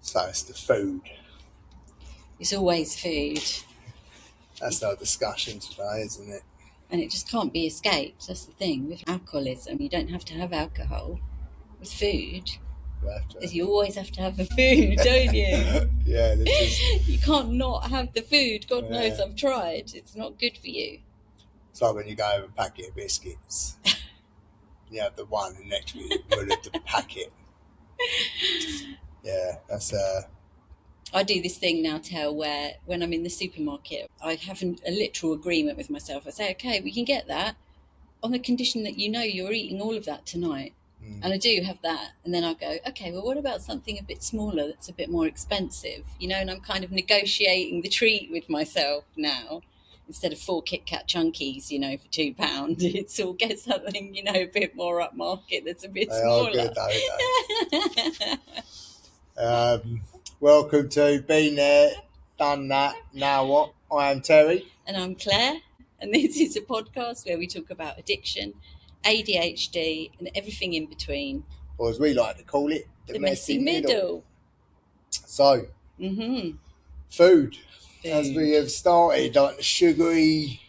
So it's the food. It's always food. That's our discussion today, isn't it? And it just can't be escaped. That's the thing. With alcoholism, you don't have to have alcohol. With food, you always have to have the food, don't you? Yeah, You can't not have the food. God knows I've tried. It's not good for you. It's like when you go over a packet of biscuits. You have the one and next to you full of the packet. Yeah, that's I do this thing now, Tel, where when I'm in the supermarket, I have a literal agreement with myself. I say, okay, we can get that on the condition that you know you're eating all of that tonight. And I do have that. And then I go, okay, well, what about something a bit smaller that's a bit more expensive? You know, and I'm kind of negotiating the treat with myself now. Instead of 4 Kit Kat Chunkies, you know, for £2, it's all get something, you know, a bit more upmarket that's a bit smaller. They are good, though. Welcome to Been There, Done That, Now What? I am Terry. And I'm Claire. And this is a podcast where we talk about addiction, ADHD, and everything in between. Or as we like to call it, the messy middle. So, food. As we have started, like the sugary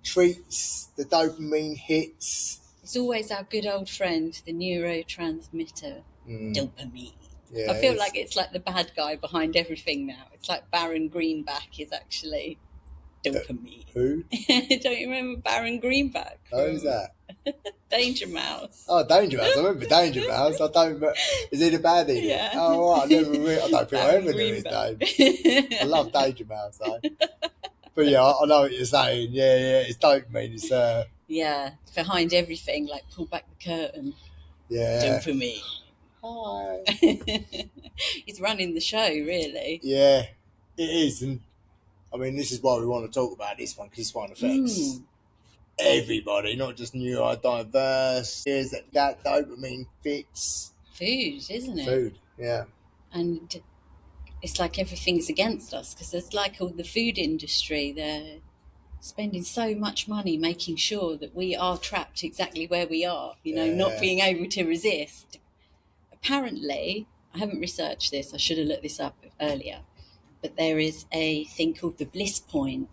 treats, the dopamine hits. It's always our good old friend, the neurotransmitter, dopamine. Yeah, I feel like it's like the bad guy behind everything now. It's like Baron Greenback is actually dopamine. Who? Don't you remember Baron Greenback? Who's that? Danger Mouse. Oh, Danger Mouse. I remember Danger Mouse. I don't. Is he the baddie? Yeah. Oh, right. I don't think I ever knew his name. I love Danger Mouse though. But yeah, I know what you're saying. Yeah, it's dopamine. It's behind everything. Like pull back the curtain. Yeah. Dopamine. Hi. He's running the show, really. Yeah, it is, and I mean, this is why we want to talk about this one, because this one affects everybody, not just neurodiverse. Here's that dopamine fix. Food, isn't it? Food, yeah. And it's like everything's against us, because it's like all the food industry, they're spending so much money making sure that we are trapped exactly where we are, you know, not being able to resist. Apparently, I haven't researched this, I should have looked this up earlier, but there is a thing called the bliss point,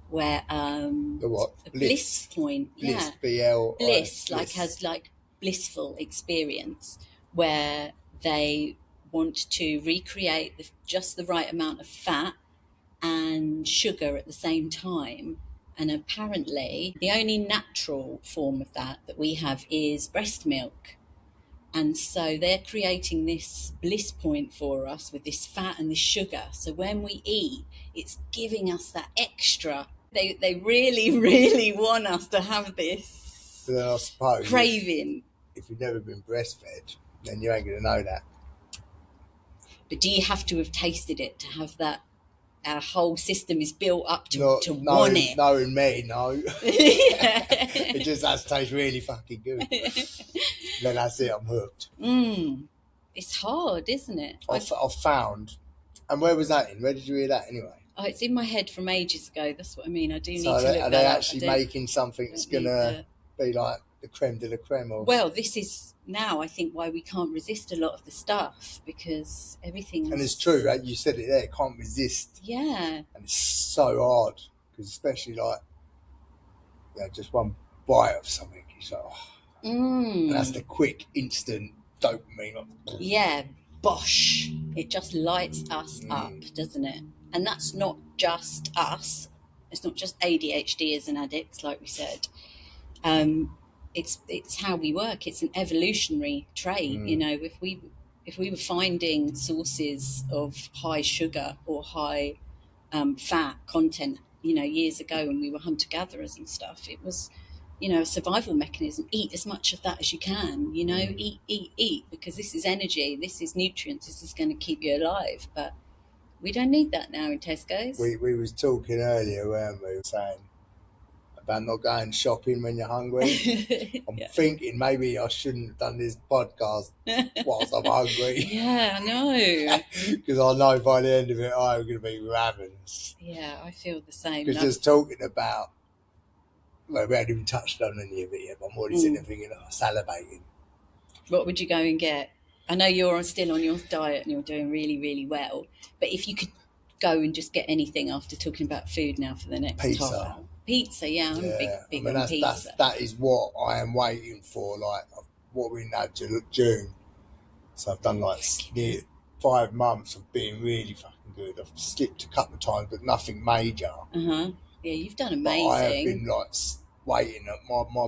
where the what? A bliss point. Bliss, BL. Bliss, like has like blissful experience, where they want to recreate just the right amount of fat and sugar at the same time. And apparently, the only natural form of that we have is breast milk. And so they're creating this bliss point for us with this fat and this sugar. So when we eat, it's giving us that extra. They really, really want us to have this I suppose craving. If you've never been breastfed, then you ain't going to know that. But do you have to have tasted it to have that? Our whole system is built up to want it. Knowing me, no. It just has to taste really fucking good. Then that's it, I'm hooked. It's hard, isn't it? I've found, and where was that in? Where did you hear that anyway? Oh, it's in my head from ages ago. That's what I mean. I do need to look that up. Are they actually making something that's going to be like the creme de la creme? Well, this is now, I think, why we can't resist a lot of the stuff, because everything... And it's true, right? You said it there, can't resist. Yeah. And it's so hard, because especially like, just one bite of something, it's like, and that's the quick, instant dopamine. Yeah, bosh. It just lights us up, doesn't it? And that's not just us. It's not just ADHD as an addict, like we said. It's how we work. It's an evolutionary trait. You know, if we were finding sources of high sugar or high fat content, you know, years ago when we were hunter-gatherers and stuff, it was, you know, a survival mechanism. Eat as much of that as you can, you know, eat, because this is energy, this is nutrients, this is going to keep you alive. But we don't need that now in Tesco's. We was talking earlier, weren't we, saying about not going shopping when you're hungry. I'm thinking maybe I shouldn't have done this podcast whilst I'm hungry. Yeah, I know. Because I know by the end of it, I'm going to be ravenous. Yeah, I feel the same. Because just talking about, well, we haven't even touched on any of it yet, but I'm already sitting there thinking, salivating. What would you go and get? I know you're still on your diet and you're doing really, really well, but if you could go and just get anything after talking about food now for the next half Pizza. hour. Pizza, yeah, I'm big on pizza. That is what I am waiting for. Like what we now June, so I've done like near 5 months of being really fucking good. I've slipped a couple of times, but nothing major. Yeah, you've done amazing. But I have been like waiting. My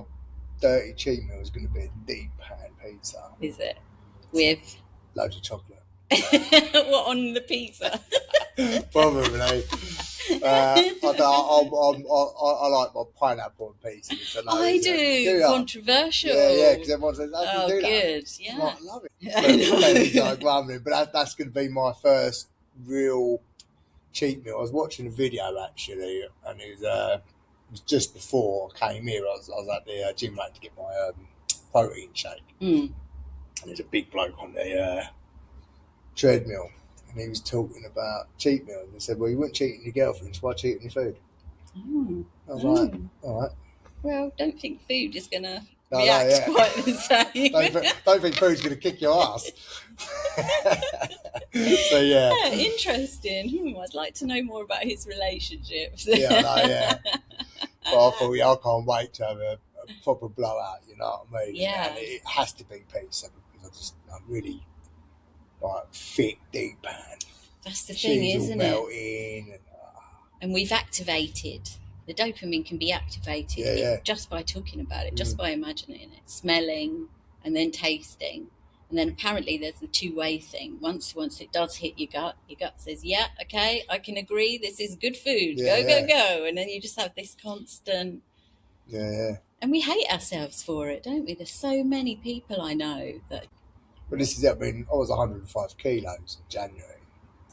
dirty cheat meal is going to be a deep pan pizza. Is it with loads of chocolate? What on the pizza? Probably. I like my pineapple on pizza. I do. Controversial. Yeah, because everyone says, "How do you do good. that?" Yeah, I love it. But that's going to be my first real cheat meal. I was watching a video actually, and it was just before I came here. I was at the gym to get my protein shake, and there's a big bloke on the treadmill. And he was talking about cheat meals. He said, well, you wouldn't cheat on your girlfriend, so why cheat on your food? I was like, all right. Well, don't think food is going to react quite the same. don't think food's going to kick your ass. So, yeah. Interesting. I'd like to know more about his relationships. Yeah. But I thought, I can't wait to have a proper blowout, you know what I mean? Yeah. And it has to be pizza because I'm really... like thick, deep pan. That's the thing, isn't it? And we've activated. The dopamine can be activated just by talking about it, just by imagining it, smelling and then tasting. And then apparently there's the two-way thing. Once it does hit your gut says, yeah, okay, I can agree, this is good food. Go. And then you just have this constant... Yeah. And we hate ourselves for it, don't we? There's so many people I know that... But this is it. I mean, I was 105 kilos in January,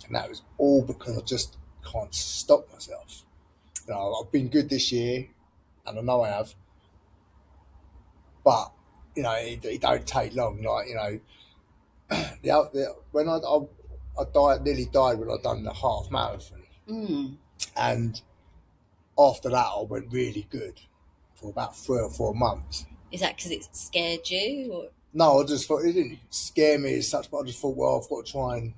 and that was all because I just can't stop myself. You know, I've been good this year, and I know I have. But you know, it don't take long. Like you know, when I nearly died when I done the half marathon, and after that I went really good for about 3 or 4 months. Is that because it scared you? Or? No, I just thought it didn't scare me as such, but I just thought, well, I've got to try and...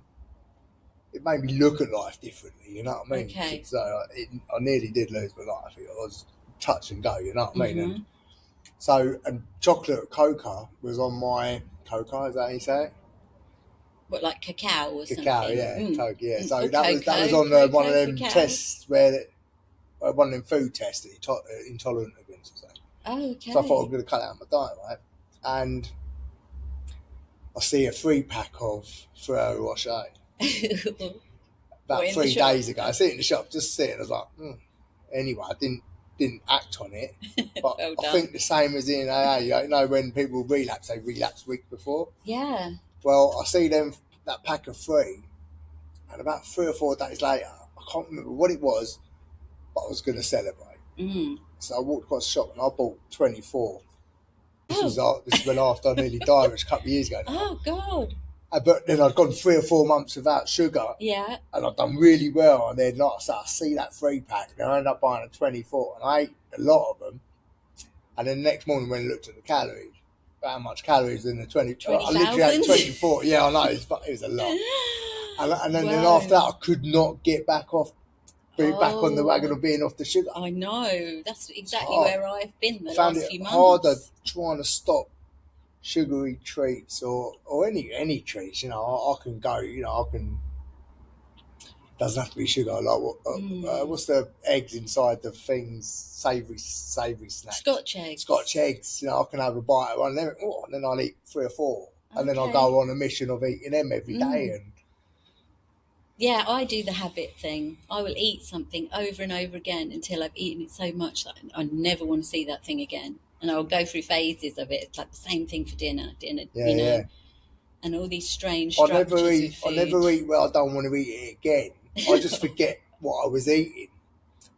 It made me look at life differently, you know what I mean? Okay. So I nearly did lose my life. I was touch and go, you know what I mean? And chocolate coca was on my... Coca, is that how you say it? What, like cacao or something? Cacao, yeah. Coke, yeah. So that was on one of them tests where... one of them food tests that you're intolerant against or something. Oh, okay. So I thought I was going to cut out my diet, right? And I see a 3-pack of Ferrero Rocher about 3 days ago. I see it in the shop, just see it. I was like, Anyway, I didn't act on it. But well I think the same as in AA. You know, when people relapse, they relapse week before. Yeah. Well, I see that pack of 3, and about 3 or 4 days later, I can't remember what it was, but I was going to celebrate. So I walked across the shop and I bought 24. This is when after I nearly died, which was a couple of years ago now. Oh, God. But then I'd gone 3 or 4 months without sugar. Yeah. And I'd done really well. And then I see that 3-pack and I ended up buying a 24. And I ate a lot of them. And then the next morning when I looked at the calories, how much calories in the 20... 20,000? I literally had 24. Yeah, I know. It was a lot. And then after that, I could not get back on the wagon of being off the sugar. I know. That's exactly where I've been the last few months. Harder trying to stop sugary treats or any treats. You know, I can go. You know, I can. Doesn't have to be sugar. Like what's the eggs inside the things? Savoury snacks. Scotch eggs. You know, I can have a bite of one, and then I'll eat 3 or 4, and then I'll go on a mission of eating them every day and. Yeah, I do the habit thing. I will eat something over and over again until I've eaten it so much that I never want to see that thing again. And I'll go through phases of it. It's like the same thing for dinner, you know. Yeah. And all these strange structures of food. I never eat where I don't want to eat it again. I just forget what I was eating.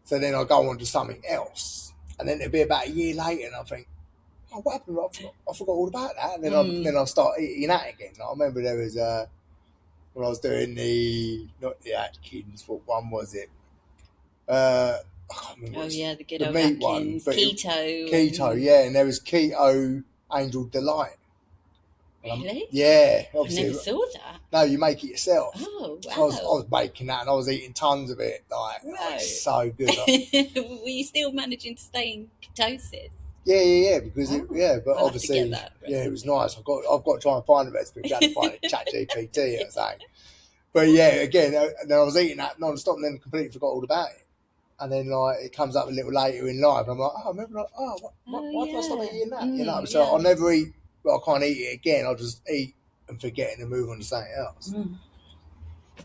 So then I go on to something else. And then it'll be about a year later and I think, oh, what happened? I forgot all about that. And then I'll start eating that again. I remember there was... when I was doing not the Atkins, what one was it? I can't remember. Oh yeah, the good old meat Atkins, one. keto. Keto, yeah, and there was Keto Angel Delight. Really? Yeah, I obviously. never saw that. No, you make it yourself. Oh, wow. So I was making that and I was eating tons of it. Like, oh, it's so good. Were you still managing to stay in ketosis? Yeah, because but I'll obviously, have to get that it was recipe. nice. I've got to try and find the recipe. I'm trying to find it, chat GPT or something. But yeah, again, then I was eating that non-stop and then completely forgot all about it. And then like it comes up a little later in life, and I'm like, oh, I remember, like, why did I stop eating that? So I'll never eat. Well, I can't eat it again. I'll just eat and forget and then move on to something else.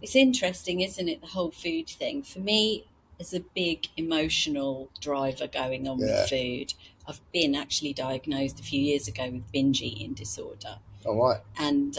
It's interesting, isn't it? The whole food thing. For me, there's a big emotional driver going on with food. I've been actually diagnosed a few years ago with binge eating disorder. Oh, right. And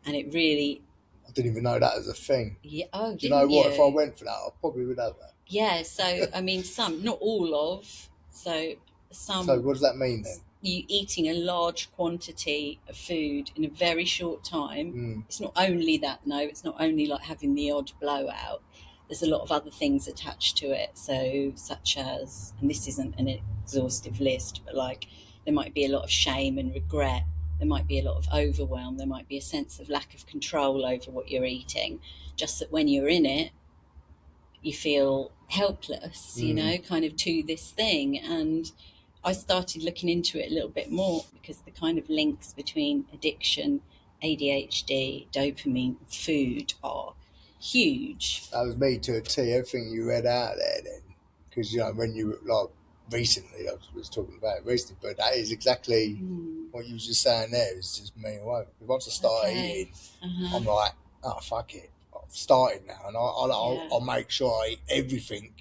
it really. I didn't even know that was a thing. Yeah. Oh, do you know what? If I went for that, I probably would have that. Yeah. So I mean, not all of. So some. So what does that mean then? You eating a large quantity of food in a very short time. It's not only that, no, it's not only like having the odd blowout. There's a lot of other things attached to it. So such as, and this isn't an exhaustive list, but like there might be a lot of shame and regret. There might be a lot of overwhelm. There might be a sense of lack of control over what you're eating. Just that when you're in it, you feel helpless, kind of to this thing. And I started looking into it a little bit more because the kind of links between addiction, ADHD, dopamine, food are huge. That was me to a T. Everything you read out there then, because when you like recently, I was talking about it recently, but that is exactly what you were just saying there. It's just me away. Once I start eating, I'm like, oh fuck it, I've started now, and I'll make sure I eat everything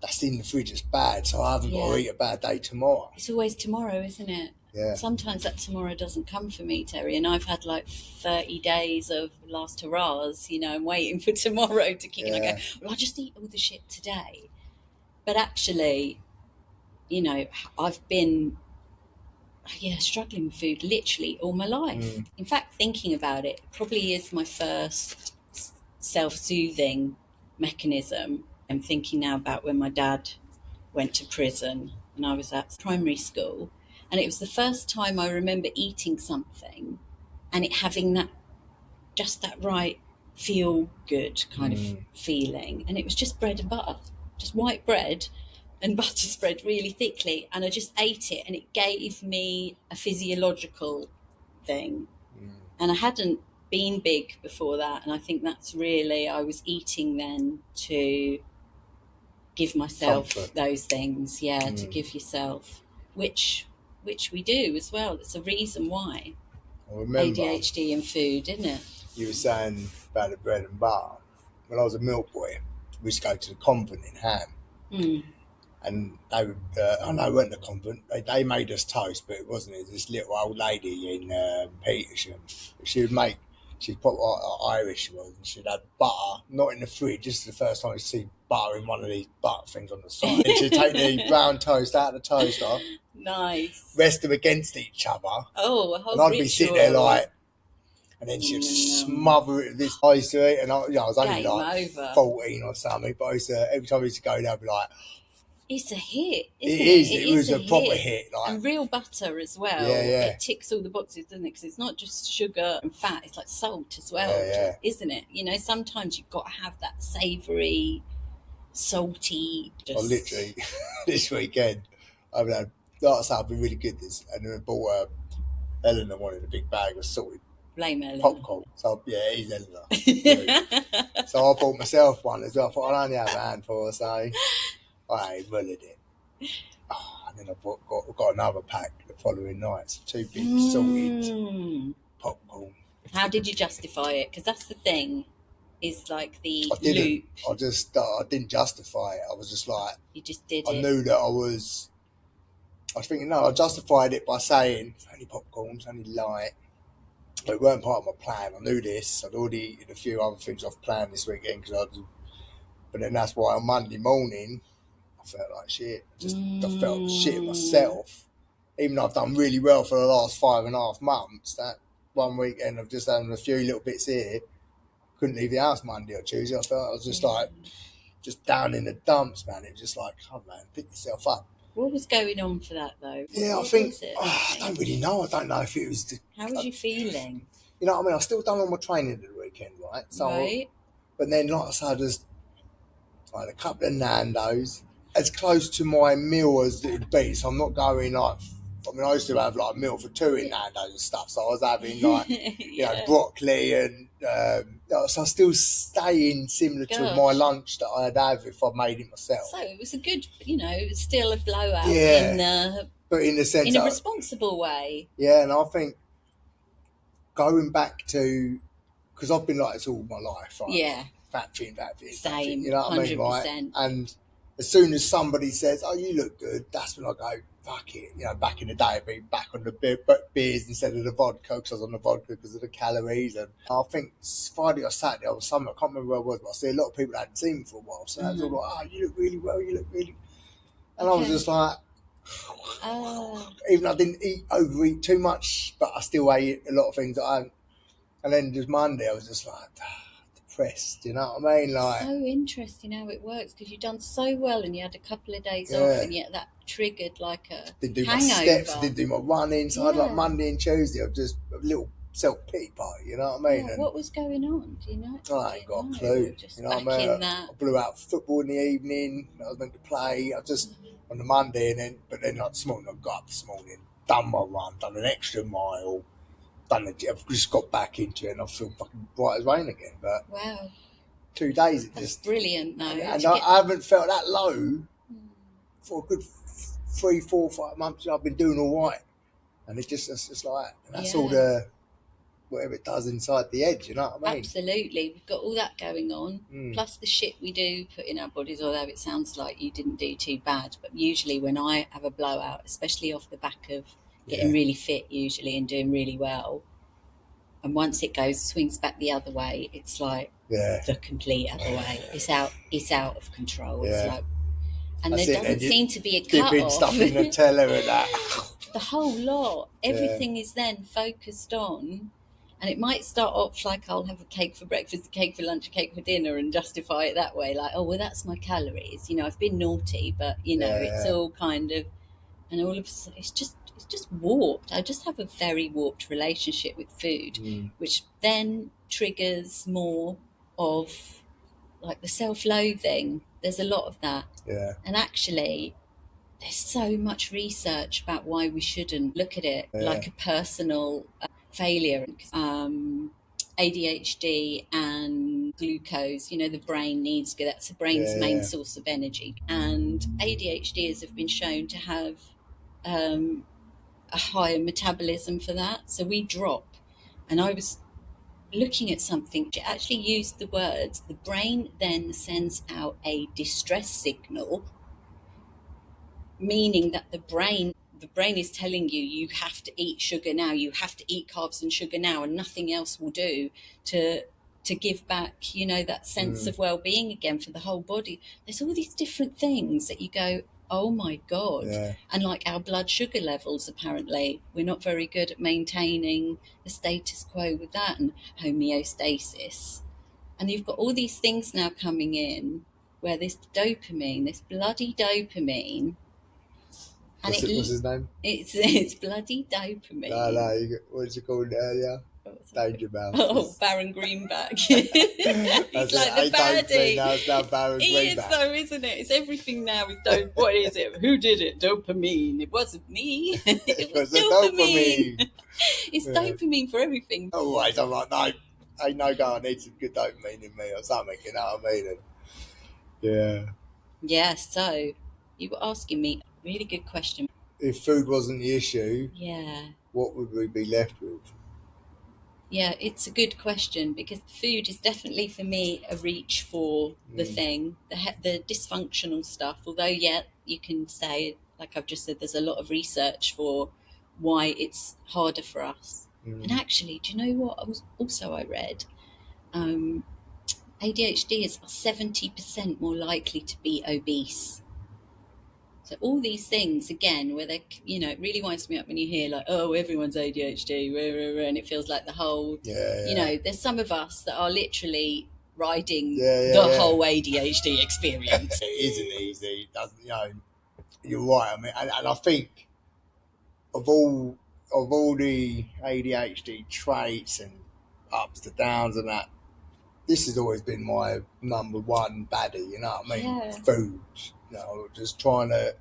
that's in the fridge is bad, so I haven't got to eat a bad day tomorrow. It's always tomorrow, isn't it? Yeah. Sometimes that tomorrow doesn't come for me, Terry, and I've had like 30 days of last hurrahs, I'm waiting for tomorrow to kick in. I go, well, I'll just eat all the shit today. But actually, I've been struggling with food literally all my life. In fact, thinking about it probably is my first self-soothing mechanism. I'm thinking now about when my dad went to prison and I was at primary school, and it was the first time I remember eating something and it having that right feel good kind of feeling, and it was just bread and butter, just white bread and butter spread really thickly, and I just ate it and it gave me a physiological thing. And I hadn't been big before that, and I think that's really, I was eating then to give myself those things, to give yourself, which we do as well. It's a reason why. I remember ADHD and food, isn't it? You were saying about the bread and butter. When I was a milk boy, we used to go to the convent in Ham. And they would, I know it wasn't the convent, they made us toast, but it wasn't it. This little old lady in Petersham. She'd put Irish she was, and she'd have butter, not in the fridge. This is the first time you see butter in one of these butter things on the side. And she'd take the brown toast out of the toaster. Nice. Rest them against each other. Oh, a whole and I'd ritual. Be sitting there like, and then she'd smother it with this. I used to eat, and I was only like 14 or something, but every time I used to go there, I'd be like, it's a hit, isn't it? It was a proper hit. And real butter as well. Yeah. It ticks all the boxes, doesn't it? Because it's not just sugar and fat, it's like salt as well, isn't it? Sometimes you've got to have that savoury, salty. Literally, this weekend, I've been really good this, and then I bought Eleanor wanted a big bag of salted popcorn. So it is Eleanor. So I bought myself one as well. I thought I'll only have a handful, so I mullered it. And then I got another pack the following night. So 2 big salted popcorn. How did you justify it? Because that's the thing. Is like the loop. I didn't justify it. I was just like, you just did I knew that I was thinking, no, I justified it by saying it's only popcorn, it's only light. But it weren't part of my plan. I knew this. I'd already eaten a few other things I've planned this weekend. But then that's why on Monday morning I felt like shit. I felt shit myself. Even though I've done really well for the last 5.5 months, that one weekend of just having a few little bits here, couldn't leave the house Monday or Tuesday. I felt I was just like, just down in the dumps, man. It was just like, come on, man, pick yourself up. What was going on for that though? Yeah, What I think was it? I don't really know. I don't know if it was. How was you feeling? You know what I mean? I still done all my training at the weekend, right? So, Right. but then, like I said, I just had a couple of Nando's, as close to my meal as it would be. So I'm not going like. I mean, I used to have like a meal for two in Nando's and stuff. So I was having like, Yeah. broccoli and so I still staying similar to my Gosh. lunch that I'd have if I made it myself. So it was a good, it was still a blowout Yeah. But in the sense in a that, responsible way. yeah, and I think going back to, because I've been like this all my life, right? Yeah. Fat thin, fat thin. Same. You know what I mean, 100%. right? And as soon as somebody says, "Oh, you look good," that's when I go, "Fuck it." You know, back in the day, I'd be back on the beers instead of the vodka, because I was on the vodka because of the calories. And I think Friday or Saturday or something, I can't remember where I was, but I see a lot of people that hadn't seen me for a while. So I was all like, "Oh, you look really well. You look really," and I was just like. Even though I didn't overeat too much, but I still ate a lot of things that I. And then just Monday, I was just like depressed. You know what I mean? Like, so interesting how it works, because you've done so well and you had a couple of days off, and yet that triggered like a didn't do hangover. my steps, didn't do my running. So I had like Monday and Tuesday of just a little self-pity party. You know what I mean? Yeah, what was going on? Do you know? I ain't got a clue. Just you know back what I mean? in that. I blew out football in the evening. I was meant to play. I just on the Monday, but then like this morning, I got up this morning, done my run, done an extra mile, I've just got back into it, and I feel fucking bright as rain again. But wow, 2 days it that's just brilliant though. and I haven't felt that low for a good 3, 4, 5 months. I've been doing all right, and it's just like, and that's all the whatever it does inside the edge. You know what I mean? Absolutely, we've got all that going on, plus the shit we do put in our bodies. Although it sounds like you didn't do too bad, but usually when I have a blowout, especially off the back of getting really fit, usually, and doing really well, and once it swings back the other way, it's like the complete other way. It's out of control. It's like, and there doesn't seem to be a cut dipping off. stuff in Nutella and that. The whole lot, everything is then focused on, and it might start off like I'll have a cake for breakfast, a cake for lunch, a cake for dinner, and justify it that way, like, oh well, that's my calories. I've been naughty, but it's all kind of, and all of a sudden it's just warped. I just have a very warped relationship with food, which then triggers more of like the self-loathing. There's a lot of that, and actually there's so much research about why we shouldn't look at it like a personal failure. ADHD and glucose, the brain needs, that's the brain's main source of energy, and ADHDers have been shown to have a higher metabolism for that, so we drop. And I was looking at something to actually use the words, the brain then sends out a distress signal, meaning that the brain is telling you have to eat sugar now, you have to eat carbs and sugar now, and nothing else will do to give back, that sense of well-being again for the whole body. There's all these different things that you go, oh my God. And like our blood sugar levels, apparently we're not very good at maintaining the status quo with that, and homeostasis. And you've got all these things now coming in where this bloody dopamine, and what's his name? It's bloody dopamine. No, what's it called earlier? Danger Mouse. Oh, Baron Greenback. He's like the baddie. Now Baron he Greenback. Is though, isn't it? It's everything now with what is it? Who did it? Dopamine. It wasn't me. It was dopamine. It's dopamine for everything. Always, I'm like, no, ain't no go. I need some good dopamine in me or something. You know what I mean? Yeah. So you were asking me a really good question. If food wasn't the issue, what would we be left with? Yeah, it's a good question, because food is definitely for me a reach for the thing, the dysfunctional stuff. Although, you can say, like I've just said, there's a lot of research for why it's harder for us. And actually, do you know what? I read ADHD is 70% more likely to be obese. So all these things, again, where they, it really winds me up when you hear like, oh, everyone's ADHD, and it feels like the whole, there's some of us that are literally riding the whole ADHD experience. It isn't easy. It doesn't, you're right. I mean, and I think of all the ADHD traits and ups to downs and that, this has always been my number one baddie. You know what I mean? Yeah. Food. You know, just trying to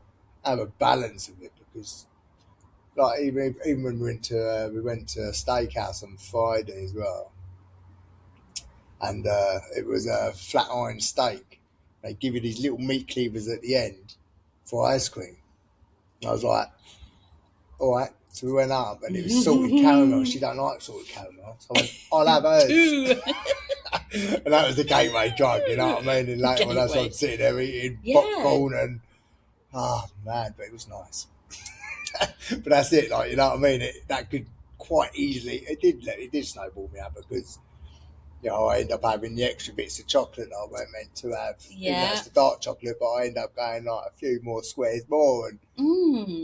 have a balance of it because, like, even when we went to a steakhouse on Friday as well, and it was a flat iron steak. They give you these little meat cleavers at the end for ice cream. And I was like, all right. So we went up and it was salted caramel. She don't like salted caramel. So I went, I'll have hers. And that was the gateway drug, you know what I mean? And later when I started sitting there eating popcorn and, oh man, but it was nice. But that's it, like, you know what I mean? That could quite easily, it did snowball me up because, you know, I end up having the extra bits of chocolate that I weren't meant to have. Even though it's the dark chocolate, but I end up going like a few more squares more and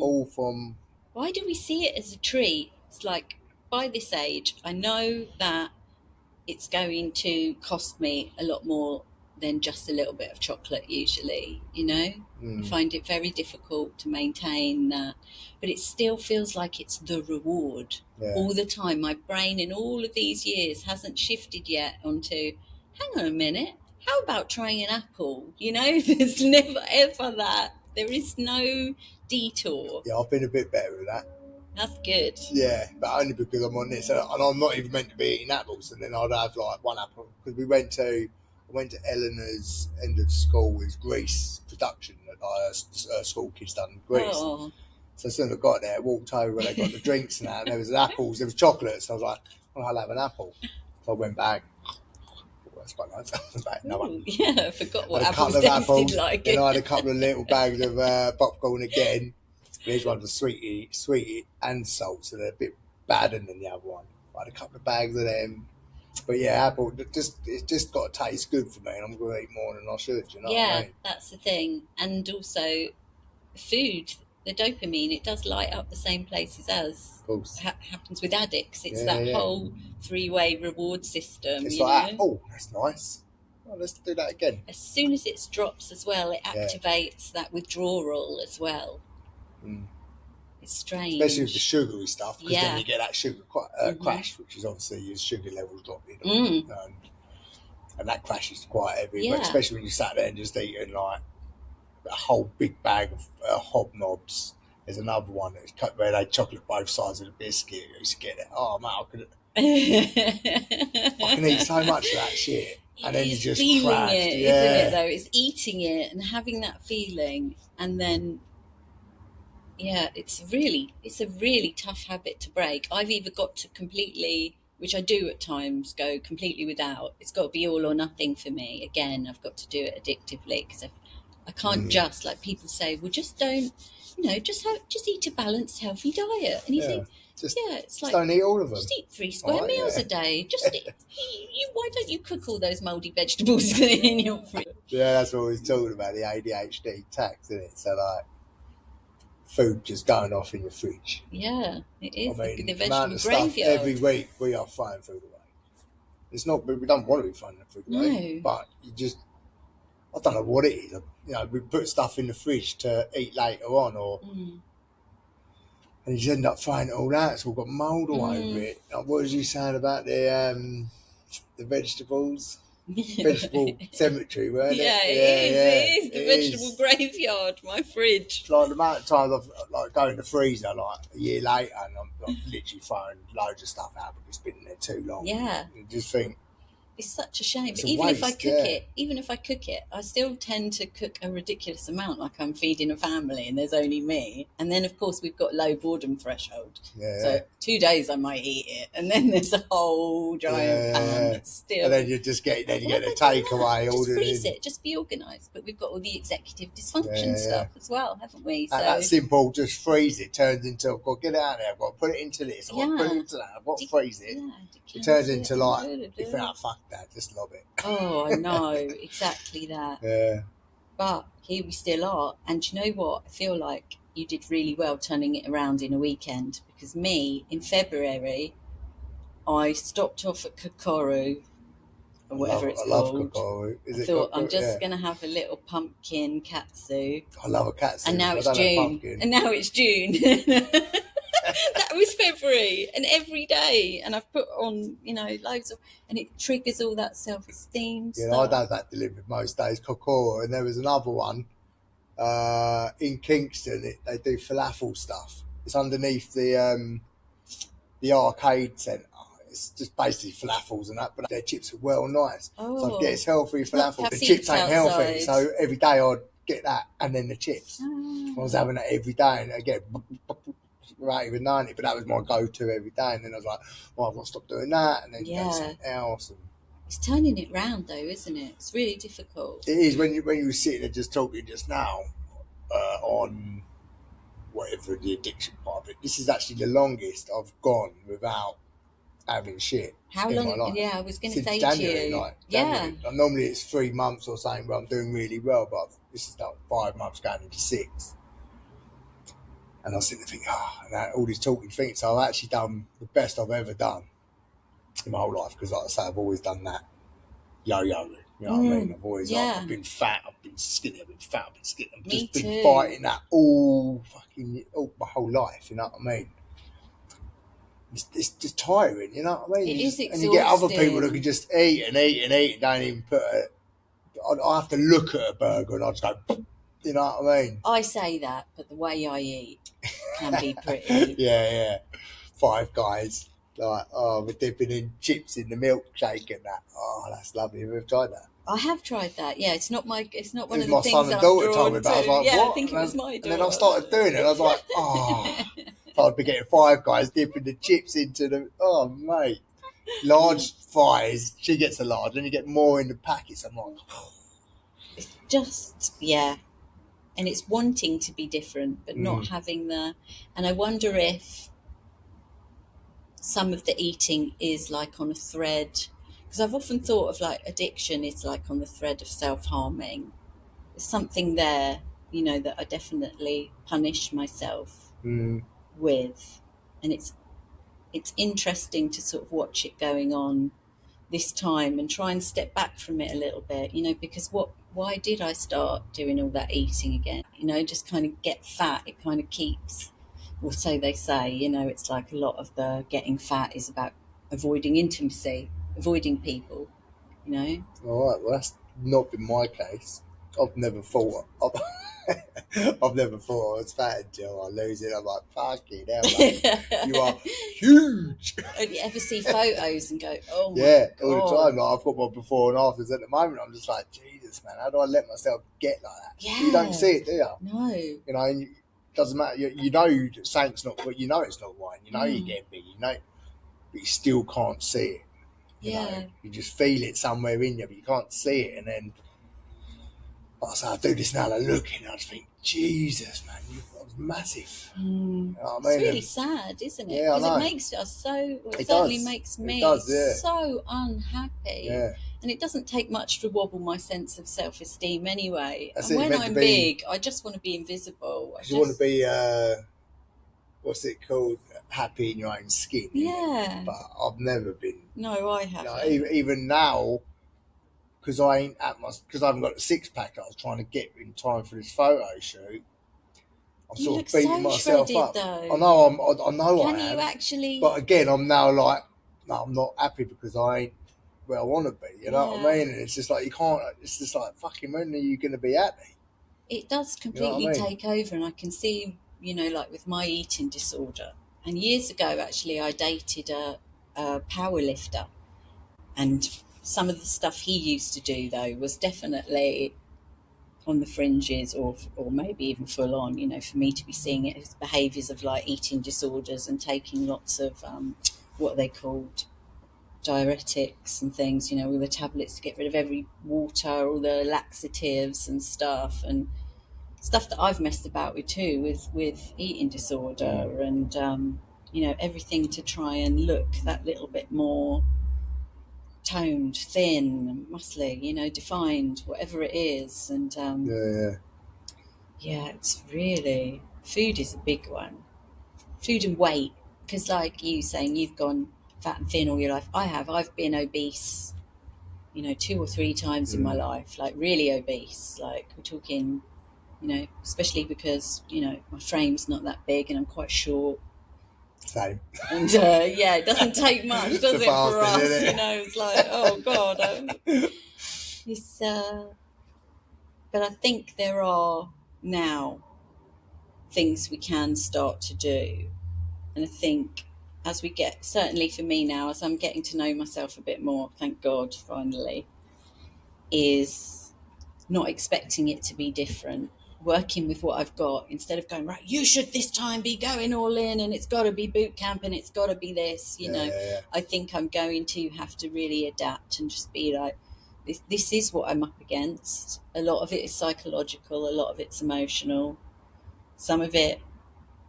all from... Why do we see it as a treat? It's like, by this age, I know that it's going to cost me a lot more than just a little bit of chocolate usually, you know? I find it very difficult to maintain that. But it still feels like it's the reward all the time. My brain in all of these years hasn't shifted yet onto, hang on a minute, how about trying an apple? You know, there's never ever that. There is no detour. Yeah, I've been a bit better with that. That's good. Yeah, but only because I'm on this, and I'm not even meant to be eating apples. And then I'd have like one apple because I went to Eleanor's end of school with Greece production that her school kids done in Greece. Oh. So as soon as I got there, I walked over where they got the drinks and that, and there was apples, there was chocolates. So I was like, well, I'll have an apple. So I went back. Oh, that's quite nice. Back, no one. Yeah, I forgot what apples tasted like. Then I had a couple of little bags of popcorn again. These ones are sweet and salt, so they're a bit badder than the other one. I had a couple of bags of them. But yeah, apple, it's just got to taste good for me, and I'm going to eat more than I should, you know what I mean? That's the thing. And also, food, the dopamine, it does light up the same places as happens with addicts. It's whole three-way reward system. It's like, oh, that's nice. Oh, let's do that again. As soon as it drops as well, it activates that withdrawal as well. It's strange, especially with the sugary stuff, because then you get that sugar crash, which is obviously your sugar levels dropping, and that crash is quite heavy. But especially when you sat there and just eating like a whole big bag of hobnobs. There's another one that's cut where they chocolate both sides of the biscuit. You used to get it. Oh man, I can eat so much of that shit, and then you just feeling it, isn't it? Though it's eating it and having that feeling, and then. Yeah, it's a really tough habit to break. I've either got to completely, which I do at times, go completely without. It's got to be all or nothing for me. Again, I've got to do it addictively because I can't just, like people say, well, just don't, just eat a balanced, healthy diet. And you think, it's like, don't eat all of them. Just eat 3 square meals a day. Just why don't you cook all those mouldy vegetables in your fridge? Yeah, that's what we're talking about, the ADHD tax, isn't it? So like, food just going off in your fridge. Yeah, it is. I mean, the vegetable graveyard. Every week we are throwing food away. It's not, we don't want to be throwing food away, but you just, I don't know what it is. We put stuff in the fridge to eat later on, and you just end up throwing it all out. It's all got mould all over it. Like, what was you saying about the vegetables? Vegetable cemetery, weren't it? It is the vegetable graveyard. My fridge. It's like the amount of times I've like go in the freezer like a year later and I'm literally throwing loads of stuff out because it's been in there too long. Yeah. You just think it's such a shame. But even if I cook it, I still tend to cook a ridiculous amount, like I'm feeding a family and there's only me. And then of course we've got low boredom threshold. So 2 days I might eat it, and then there's a whole giant pan that's still. And then you just get the takeaway. Just freeze it. Just be organised. But we've got all the executive dysfunction stuff as well, haven't we? So that simple, just freeze it. Turns into I've got to get it out there. I've got to put it into this. I've got to put it into that. I've got to freeze it. It turns into like you think, fuck that, just lob it. Oh, I know, exactly that. Yeah. But here we still are. And you know what? I feel like you did really well turning it around in a weekend, because me, in February, I stopped off at Kokoro or whatever it's I love called. cocoa. I Is it thought cocoa? I'm just Yeah. going to have a little pumpkin katsu. I love a katsu. And now I it's don't like June. pumpkin. And now it's June. That was February, and every day, and I've put on, loads of, and it triggers all that self-esteem You know, I stuff. don't that delivered most days. Cocoa, and there was another one in Kingston. They do falafel stuff. It's underneath the arcade centre. It's just basically falafels and that, but their chips are well nice. So I'd get this healthy it's not falafel. The seats chips ain't healthy, outside. so every day I'd get that and then the chips. I was having that every day, and again, without even knowing it, but that was my go-to every day. And then I was like, well, I've got to stop doing that, and then go something else. And It's turning it round, though, isn't it? It's really difficult. it is when you were sitting there just talking just now on whatever the addiction part of it. This is actually the longest I've gone without having shit. How in long? My life. Yeah, I was going to say January, to you. like January. Yeah. Normally it's 3 months or something where I'm doing really well, but this is like 5 months going into 6. And I was sitting there thinking, and all this talking things. So I've actually done the best I've ever done in my whole life, because like I say, I've always done that yo-yo. You know what I mean? I've always I've been fat, I've been skinny, I've been fat, I've been skinny. I've just been fighting that all my whole life. You know what I mean? It's just tiring. You know what I mean? It is exhausting. And you get other people that can just eat and eat and eat and don't even put it. I have to look at a burger and I just go. You know what I mean? I say that, but the way I eat can be pretty. Yeah. Five Guys. Like, we're dipping in chips in the milkshake and that. Oh, that's lovely. Have you ever tried that? I have tried that. Yeah, it's not one of the things I'm drawn to. My son and daughter told me about it. I was like, what? I think it was my daughter. And then I started doing it and I was like, So I'd be getting Five Guys, dipping the chips into the, mate. Large fries. She gets a large and you get more in the packets. I'm like, It's just, and it's wanting to be different, but not having and I wonder if some of the eating is like on a thread, because I've often thought of like addiction is like on the thread of self-harming. There's something there, that I definitely punish myself with, and it's interesting to sort of watch it going on this time and try and step back from it a little bit, because why did I start doing all that eating again? Just kind of get fat. It kind of keeps, or so they say, it's like a lot of the getting fat is about avoiding intimacy, avoiding people, All right, well, that's not been my case. I've never thought I've never thought I was fat until I lose it. I'm like, fucking hell, mate. You are huge. And you ever see photos and go, oh my God. all the time. Like, I've got my before and afters at the moment. I'm just like, Jesus, man, how do I let myself get like that? Yeah. You don't see it, do you? No. And it doesn't matter. You know something's not, but you know it's not right. You know you're getting big. But you still can't see it. You just feel it somewhere in you, but you can't see it. And then I do this now, and I look and I just think, Jesus, man, that was massive. You know what I mean? It's really sad, isn't it? Yeah, because it makes us so. It certainly makes me so unhappy. Yeah. And it doesn't take much to wobble my sense of self-esteem anyway. That's and when I'm big, I just want to be invisible. You want to be, what's it called? Happy in your own skin. Yeah. But I've never been. No, I haven't. Even now, because I haven't got the 6-pack that I was trying to get in time for this photo shoot. I'm sort of beating myself up. Though. I know Can I am. you actually? But again, I'm now like, no, I'm not happy because I ain't where I want to be. You know what I mean? And it's just like you can't. It's just like fucking. When are you going to be happy? It does completely take over, and I can see, like with my eating disorder. And years ago, actually, I dated a power lifter, and some of the stuff he used to do, though, was definitely on the fringes or maybe even full on, for me to be seeing it as behaviours of like eating disorders and taking lots of, what are they called, diuretics and things, all the tablets to get rid of every water, all the laxatives and stuff that I've messed about with too, with eating disorder and, everything to try and look that little bit more toned, thin, muscly, defined, whatever it is. And it's really, food is a big one. Food and weight, because like you saying, you've gone fat and thin all your life. I've been obese, 2 or 3 times in my life, like really obese. Like we're talking, especially because, my frame's not that big and I'm quite short. Same. And it doesn't take much, does It's a it, for bastard, us? isn't it? It's like, oh God. It's, but I think there are now things we can start to do. And I think as we get, certainly for me now, as I'm getting to know myself a bit more, thank God, finally, is not expecting it to be different. Working with what I've got instead of going, right, you should this time be going all in and it's got to be boot camp and it's got to be this, Yeah. I think I'm going to have to really adapt and just be like, this is what I'm up against. A lot of it is psychological, a lot of it's emotional. Some of it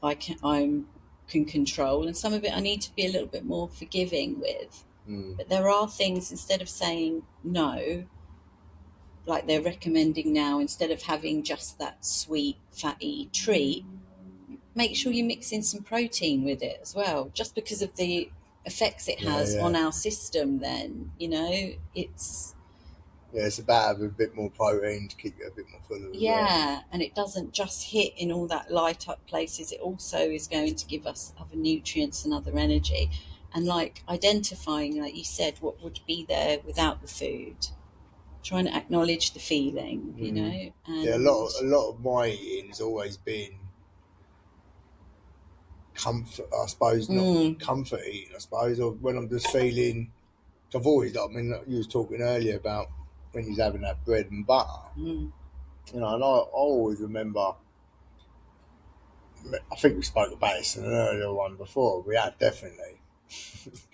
I can control, and some of it I need to be a little bit more forgiving with. But there are things, instead of saying no, like they're recommending now, instead of having just that sweet fatty treat, make sure you mix in some protein with it as well, just because of the effects it has on our system. Then it's about having a bit more protein to keep you a bit more full as well. And it doesn't just hit in all that light up places. It also is going to give us other nutrients and other energy, and like identifying, like you said, what would be there without the food, trying to acknowledge the feeling, and a lot of my eating has always been comfort, I suppose. Not comfort eating, I suppose, or when I'm just feeling. I've always, you was talking earlier about when you're having that bread and butter, and I always remember. I think we spoke about this in an earlier one before. We have definitely.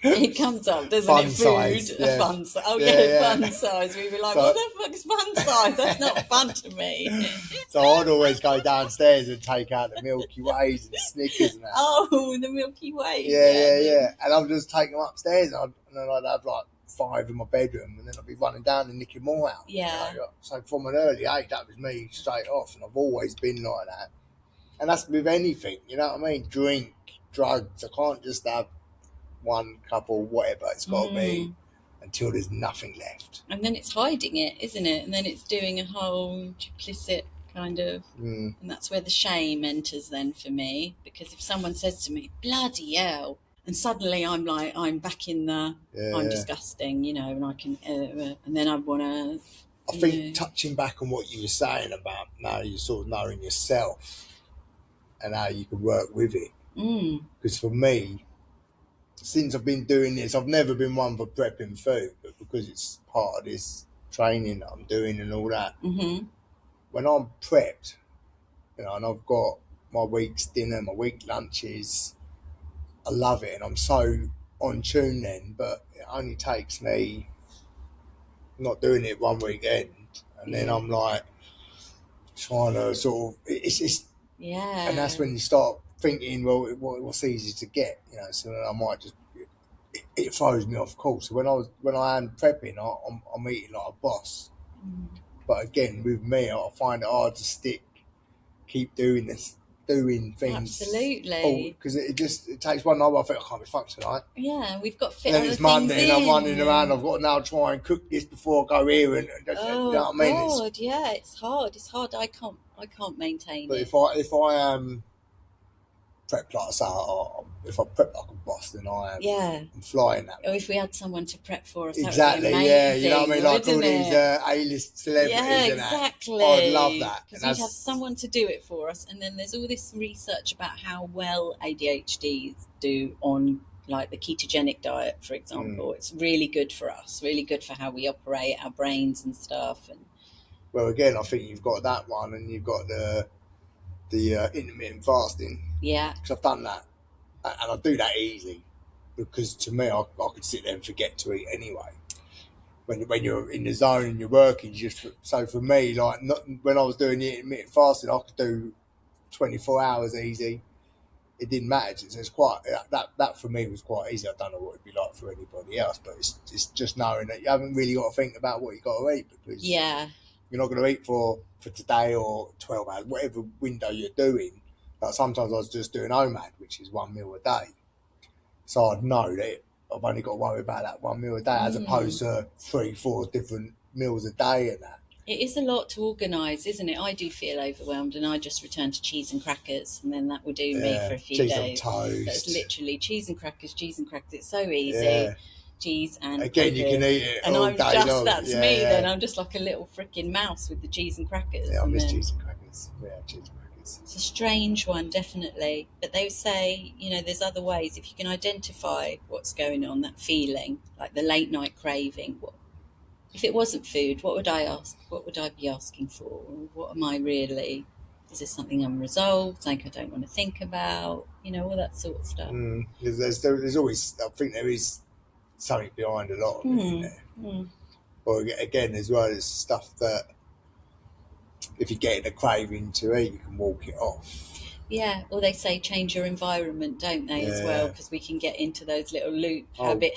It comes up, doesn't fun it? Food, size, a fun size. Oh fun size. We were like, what the fuck's fun size? That's not fun to me. So I'd always go downstairs and take out the Milky Ways and Snickers and that. Oh, the Milky Way. Yeah. And I'd just take them upstairs, and then I'd have like 5 in my bedroom, and then I'd be running down and nicking more out. Yeah. So from an early age, that was me straight off, and I've always been like that. And that's with anything, you know what I mean? Drink, drugs. I can't just have one cup or whatever. It's got to be until there's nothing left. And then it's hiding it, isn't it? And then it's doing a whole duplicit kind of, and that's where the shame enters then for me. Because if someone says to me, bloody hell, and suddenly I'm like, I'm back in the, I'm disgusting, and I can, and then I want to. I think touching back on what you were saying about now you're sort of knowing yourself and how you can work with it. Because for me, since I've been doing this, I've never been one for prepping food, but because it's part of this training that I'm doing and all that, when I'm prepped, and I've got my week's dinner, my week lunches, I love it, and I'm so on tune then, but it only takes me not doing it one weekend, and then I'm like trying to sort of, it's and that's when you start thinking, well, what's easy to get, so then I might just, it throws me off course. So when I am prepping, I'm eating like a boss. But again, with me, I find it hard to keep doing things. Absolutely. Because it takes one night, I think, I can't be fucked tonight. Yeah, we've got fit. And then it's Monday and I'm running around, I've got to now try and cook this before I go here, and you know what I mean? God, it's hard. I can't maintain but it. But if I prep like I say, if I prep like a boss, then I'm flying that way. Or if we had someone to prep for us, exactly, that would be amazing, you know what I mean, like all these A-list celebrities, exactly. I'd love that because we'd have someone to do it for us. And then there's all this research about how well ADHDs do on like the ketogenic diet, for example. It's really good for us, really good for how we operate our brains and stuff. And well, again, I think you've got that one, and you've got the intermittent fasting. Yeah. Because I've done that, and I do that easy, because to me, I could sit there and forget to eat anyway. When you're in the zone and you're working, so for me, like when I was doing the intermittent fasting, I could do 24 hours easy. It didn't matter. So it's quite that for me was quite easy. I don't know what it'd be like for anybody else, but it's just knowing that you haven't really got to think about what you got to eat, because you're not going to eat for today or 12 hours, whatever window you're doing. But sometimes I was just doing OMAD, which is 1 meal a day. So I'd know that I've only got to worry about that one meal a day, as opposed to 3-4 different meals a day and that. It is a lot to organise, isn't it? I do feel overwhelmed, and I just return to cheese and crackers, and then that will do me for a few cheese days. on toast. That's literally cheese and crackers, cheese and crackers. It's so easy. Yeah. Cheese and again, crackers. you can eat it and all I'm day just long. That's me. Then I'm just like a little freaking mouse with the cheese and crackers. Yeah, I miss then, cheese and crackers. Yeah, cheese and crackers. It's a strange one, definitely. But they say, there's other ways. If you can identify what's going on, that feeling, like the late night craving. If it wasn't food, what would I ask? What would I be asking for? What am I really? Is there something unresolved? Something I don't want to think about? All that sort of stuff. There's always, I think there is something behind a lot of it, isn't there? Or again, as well, there's stuff that if you're getting a craving to eat, you can walk it off. Yeah, or they say change your environment, don't they, as well? Because we can get into those little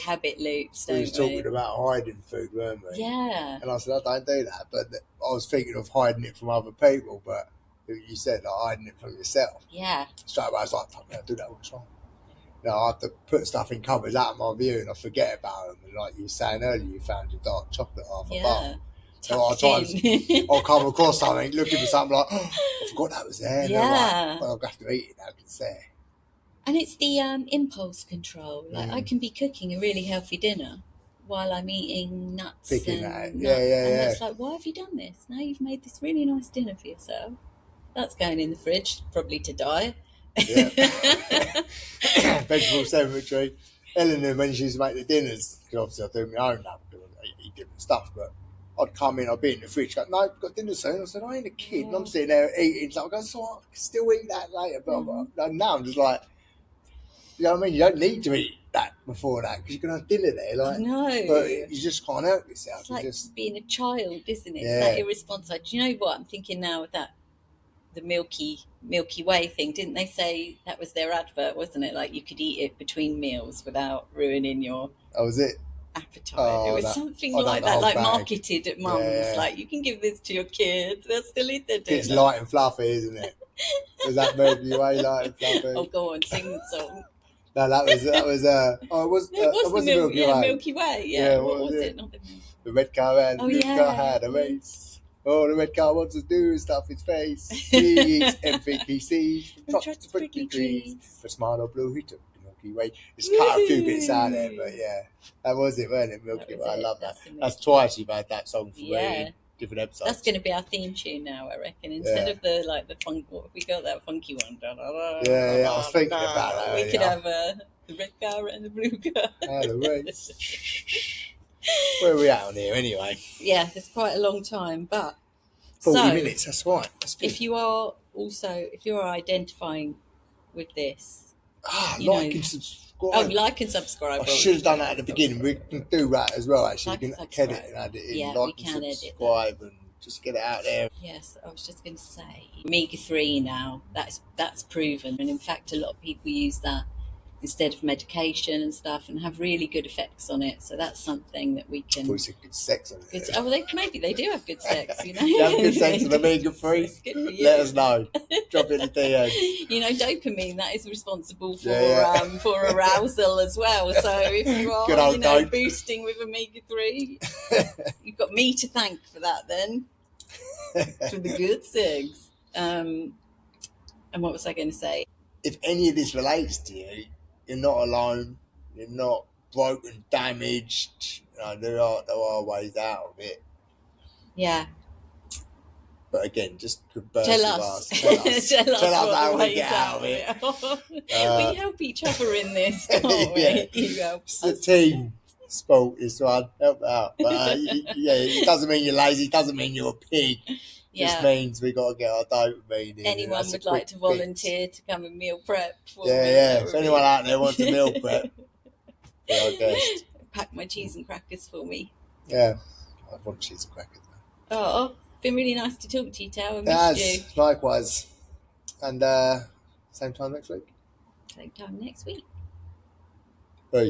habit loops, don't we? We was talking about hiding food, weren't we? Yeah. And I said, I don't do that, but I was thinking of hiding it from other people, but you said like hiding it from yourself. Yeah. Straight away, I was like, fuck me, I do that all the time. I have to put stuff in cupboards out of my view and I forget about them. And like you were saying earlier, you found your dark chocolate half a bar. So a lot of times I'll come across something, looking for something like, oh, I forgot that was there. Yeah. Well, I'll have to eat it now because it's there. And it's the impulse control. Like I can be cooking a really healthy dinner while I'm eating nuts. Picking and that. nuts. Yeah. It's like, why have you done this? Now you've made this really nice dinner for yourself. That's going in the fridge, probably to die. Yeah. Vegetable cemetery. Eleanor, when she used to make the dinners, because obviously I do my own now because I eat different stuff, but I'd come in, I'd be in the fridge, go, no, I've got dinner soon. I said, I ain't a kid. And I'm sitting there eating. So I go, so I can still eat that later. But now I'm just like, you know what I mean? You don't need to eat that before that because you can have dinner there. Like, no. But you just can't help yourself. It's like just being a child, isn't it? Yeah. It's that irresponsible. Do you know what? I'm thinking now of that, the Milky Way thing. Didn't they say that was their advert, wasn't it? Like you could eat it between meals without ruining your was it? appetite. It was something like that, like marketed at mums. Yeah. Like you can give this to your kids. They'll still eat their dinner. It's light and fluffy, isn't it? Was that Milky Way light and fluffy? Oh, go on, sing the song. No, that was it was the Milky Way. Milky Way, yeah. What was it? Not the red car and the blue car had a race. Oh, the red car wants to do is stuff his face. He eats everything he sees from trucks to prickly trees. For smart or blue, he took the Milky Way. Just cut a few bits out there, but yeah. That was it, wasn't it, Milky Way? I love that. That's twice you've had that song for me. Different episodes. That's going to be our theme tune now, I reckon. Instead of the funk, what have we got? That funky one. Yeah, I was thinking about that. We could have the red car and the blue car. And the race. Where are we at on here anyway? Yeah, it's quite a long time, but 40 minutes, that's right. That's good. If you are identifying with this, like and subscribe. Oh, like and subscribe. I should have done that at the beginning. We can do that as well, actually. Like you can edit and add it in. Yeah, like we can and subscribe and just get it out there. Yes, I was just going to say, omega-3 now, that's proven. And in fact, a lot of people use that instead of medication and stuff and have really good effects on it. So that's something that we can... Good sex on it. Maybe they do have good sex, You have good sex with omega-3? Let us know. Drop it in the DM. Dopamine, that is responsible for for arousal as well. So if you are, boosting with omega-3, you've got me to thank for that then. For the good sex. And what was I going to say? If any of this relates to you, you're not alone. You're not broken, damaged. There are ways out of it. Yeah. But again, just converse Tell with us. Tell us how we get out of it. We help each other in this, can't we? You help it's a team sport, this one. Help out. But it doesn't mean you're lazy. It doesn't mean you're a pig. Just means we got to get our dopamine in. Anyone would like to volunteer to come and meal prep for me? If anyone out there wants to meal prep, be our guest. Pack my cheese and crackers for me. Yeah, I want cheese and crackers now. Oh, been really nice to talk to you, Tao. I missed you. Likewise. And same time next week. Same time next week. Peace.